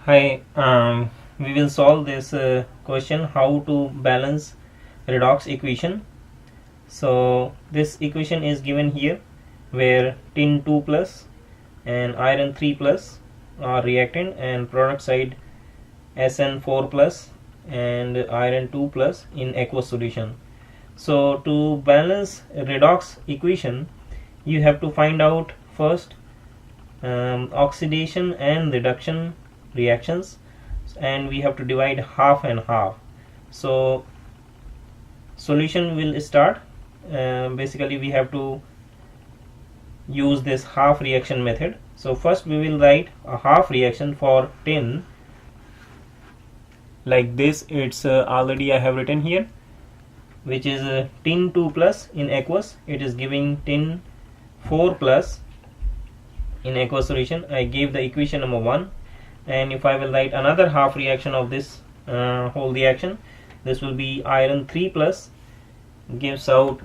Hi, we will solve this question how to balance redox equation. So this equation is given here where tin 2 plus and iron 3 plus are reactant and product side SN4 plus and iron 2 plus in aqueous solution. So to balance redox equation you have to find out first oxidation and reduction reactions, and we have to divide half and half. So solution will start. Basically we have to use this half reaction method. So first we will write a half reaction for tin like this. It's already I have written here, which is tin 2 plus in aqueous. It is giving tin 4 plus in aqueous solution. I gave the equation number 1, and if I will write another half reaction of this whole reaction, this will be iron 3 plus gives out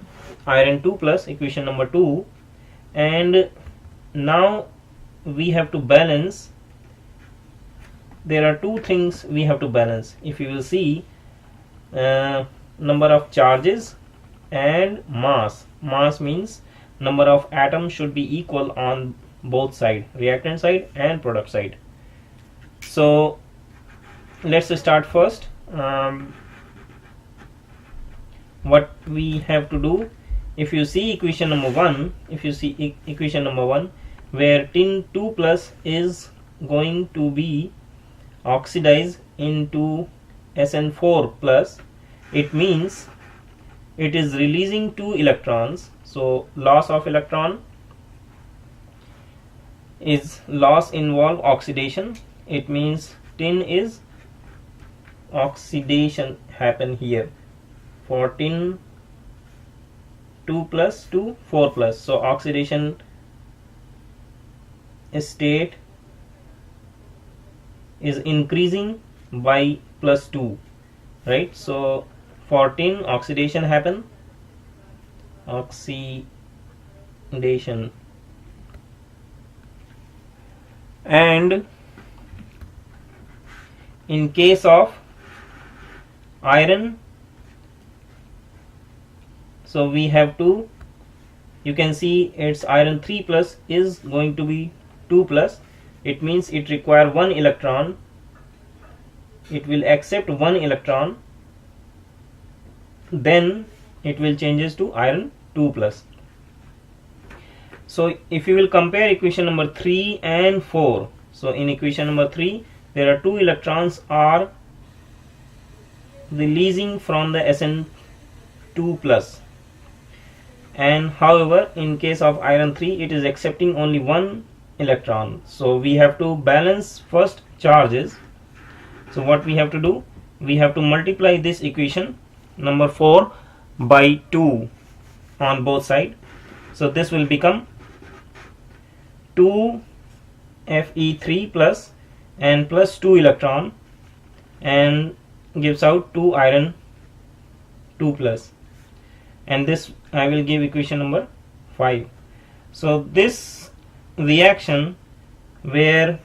iron 2 plus, equation number 2. And now we have to balance. There are two things we have to balance. If you will see, number of charges and mass. Mass means number of atoms should be equal on both side, reactant side and product side. So let's start first. What we have to do, if you see equation number 1, equation number 1 where tin 2 plus is going to be oxidized into SN4 plus, it means it is releasing 2 electrons. So loss of electron is loss involve oxidation. It means tin is oxidation happen here for tin 2 plus to 4 plus. So oxidation state is increasing by plus 2, right? So for tin oxidation happen, and in case of iron, so we have to, you can see its iron 3 plus is going to be 2 plus. It means it require 1 electron. It will accept 1 electron, then it will changes to iron 2 plus. So if you will compare equation number 3 and 4, so in equation number 3 there are 2 electrons are releasing from the SN2 plus, and however in case of iron 3 it is accepting only 1 electron. So we have to balance first charges. So what we have to do, we have to multiply this equation number 4 by 2 on both sides. So this will become 2 Fe3 plus and plus 2 electron and gives out 2 iron 2 plus, and this I will give equation number 5. So this reaction where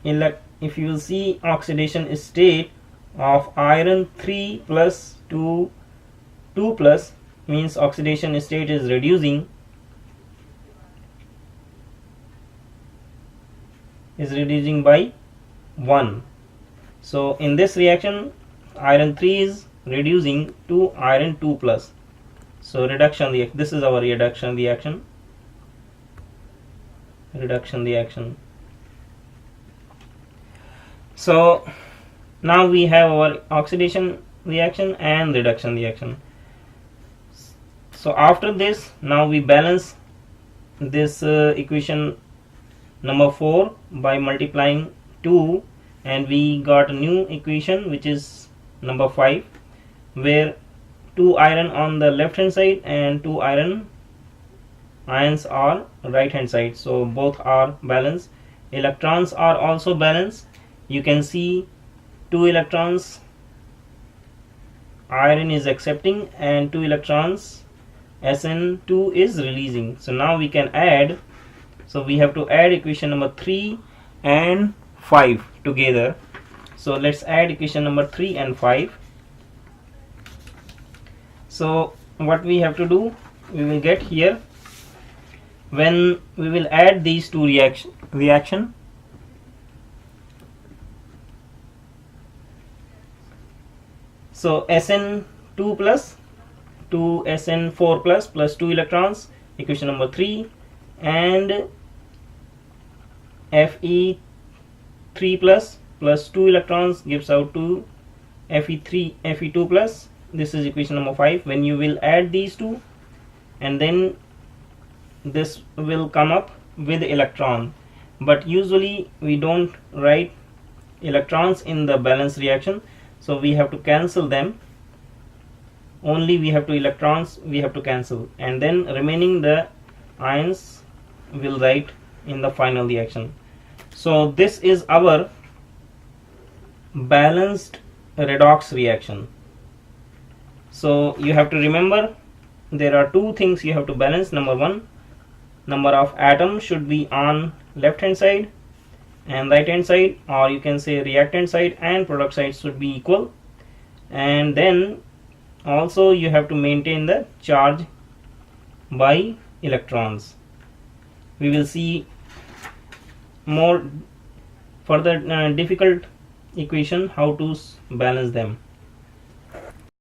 if you will see oxidation state of iron 3 plus to 2 plus, means oxidation state is reducing by 1. So in this reaction iron 3 is reducing to iron 2 plus. So reduction reaction, this is our reduction reaction. So now we have our oxidation reaction and reduction reaction. So after this, now we balance this equation number 4 by multiplying 2, and we got a new equation which is number 5 where 2 iron on the left hand side and 2 ions are right hand side. So both are balanced. Electrons are also balanced. You can see 2 electrons iron is accepting and 2 electrons SN2 is releasing. So now we can add. So we have to add equation number 3 and 5 together. So let's add equation number 3 and 5. So what we have to do, we will get here when we will add these two reaction. So Sn2 plus to Sn4 plus 2 electrons, equation number 3, and Fe3 plus 2 electrons gives out to Fe2 plus. This is equation number 5. When you will add these two, and then this will come up with electron, but usually we don't write electrons in the balance reaction, so we have to cancel them. Only we have two electrons we have to cancel, and then remaining the ions will write in the final reaction. So this is our balanced redox reaction. So you have to remember there are two things you have to balance. Number one, number of atoms should be on left hand side and right hand side, or you can say reactant side and product side should be equal. And then also you have to maintain the charge by electrons. We will see more further difficult equation how to balance them.